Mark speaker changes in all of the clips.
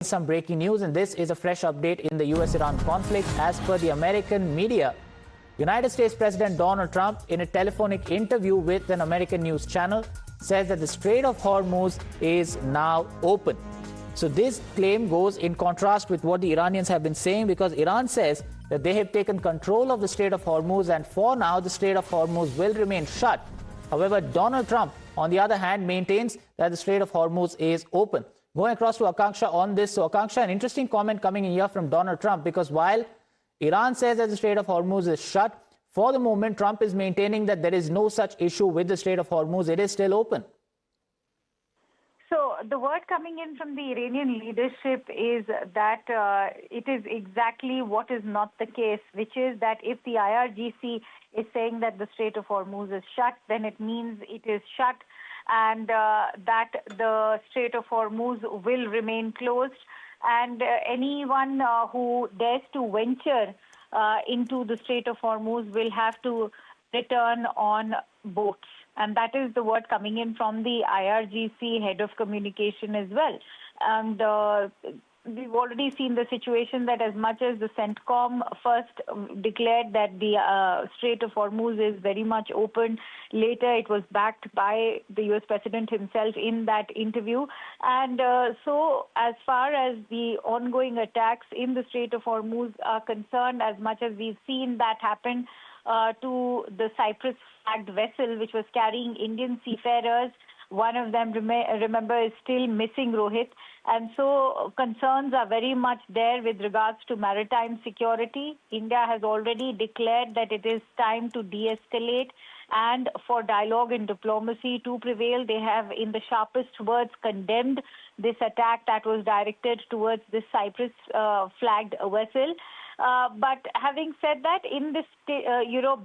Speaker 1: Some breaking news, and this is a fresh update in the U.S. Iran conflict. As per the American media, United States President Donald Trump, in a telephonic interview with an American news channel, says that the Strait of Hormuz is now open. So this claim goes in contrast with what the Iranians have been saying, because Iran says that they have taken control of the Strait of Hormuz, and for now the Strait of Hormuz will remain shut. However, Donald Trump, on the other hand, maintains that the Strait of Hormuz is open. Going across to Akanksha on this. So Akanksha, an interesting comment coming in here from Donald Trump, because while Iran says that the Strait of Hormuz is shut, for the moment Trump is maintaining that there is no such issue with the Strait of Hormuz. It is still open.
Speaker 2: So the word coming in from the Iranian leadership is that it is exactly what is not the case, which is that if the IRGC is saying that the Strait of Hormuz is shut, then it means it is shut, and that the Strait of Hormuz will remain closed, and anyone who dares to venture into the Strait of Hormuz will have to return on boats. And that is the word coming in from the IRGC head of communication as well. And we've already seen the situation that as much as the CENTCOM first declared that the Strait of Hormuz is very much open, later it was backed by the U.S. President himself in that interview. And so as far as the ongoing attacks in the Strait of Hormuz are concerned, as much as we've seen that happen to the Cyprus-flagged vessel which was carrying Indian seafarers, one of them, remember, is still missing, Rohit. And so concerns are very much there with regards to maritime security. India has already declared that it is time to de-escalate and for dialogue and diplomacy to prevail. They have, in the sharpest words, condemned this attack that was directed towards this Cyprus-flagged vessel. But having said that, in this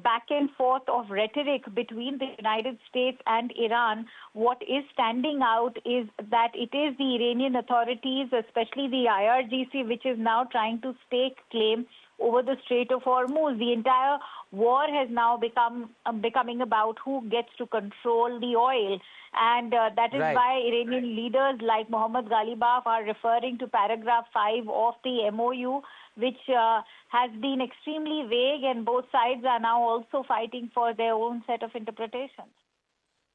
Speaker 2: back and forth of rhetoric between the United States and Iran, what is standing out is that it is the Iranian authorities, especially the IRGC, which is now trying to stake claim over the Strait of Hormuz. The entire war has now becoming about who gets to control the oil. And that is why Iranian leaders like Mohammad Ghalibaf are referring to paragraph 5 of the MOU, which has been extremely vague, and both sides are now also fighting for their own set of interpretations.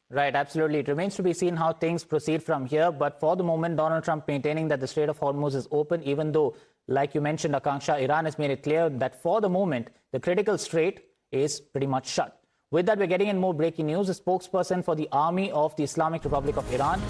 Speaker 1: Right, absolutely. It remains to be seen how things proceed from here. But for the moment, Donald Trump maintaining that the Strait of Hormuz is open, even though, like you mentioned, Akanksha, Iran has made it clear that for the moment, the critical strait is pretty much shut. With that, we're getting in more breaking news. A spokesperson for the Army of the Islamic Republic of Iran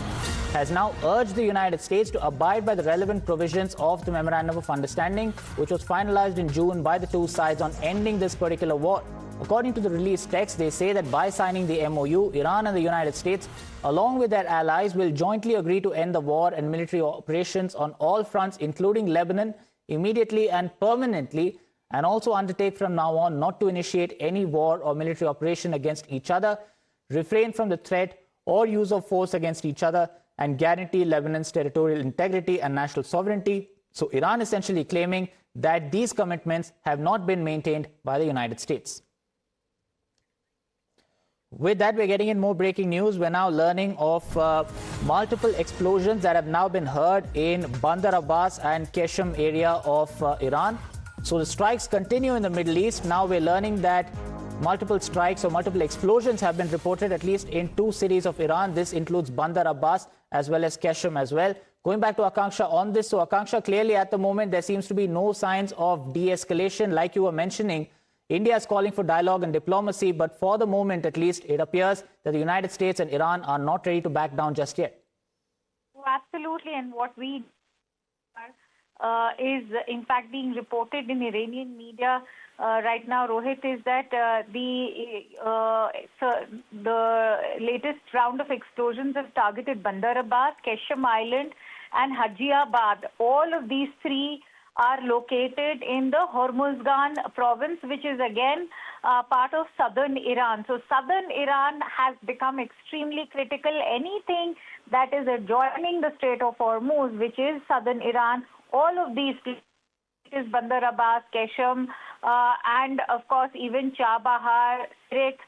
Speaker 1: has now urged the United States to abide by the relevant provisions of the Memorandum of Understanding, which was finalized in June by the two sides on ending this particular war. According to the released text, they say that by signing the MOU, Iran and the United States, along with their allies, will jointly agree to end the war and military operations on all fronts, including Lebanon, immediately and permanently, and also undertake from now on not to initiate any war or military operation against each other, refrain from the threat or use of force against each other, and guarantee Lebanon's territorial integrity and national sovereignty. So Iran essentially claiming that these commitments have not been maintained by the United States. With that, we're getting in more breaking news. We're now learning of multiple explosions that have now been heard in Bandar Abbas and Qeshm area of Iran. So the strikes continue in the Middle East. Now we're learning that multiple strikes or multiple explosions have been reported at least in two cities of Iran. This includes Bandar Abbas as well as Qeshm as well. Going back to Akanksha on this. So Akanksha, clearly at the moment there seems to be no signs of de-escalation. Like you were mentioning, India is calling for dialogue and diplomacy, but for the moment at least it appears that the United States and Iran are not ready to back down just yet.
Speaker 2: Oh, absolutely, and what we is in fact being reported in Iranian media right now, Rohit, is that the latest round of explosions have targeted Bandar Abbas, Qeshm Island and Hajiabad. All of these three are located in the Hormuzgan province, which is again part of southern Iran. So southern Iran has become extremely critical. Anything that is adjoining the Strait of Hormuz, which is southern Iran, all of these places, Bandar Abbas, Qeshm, and of course even Chabahar, Sirik,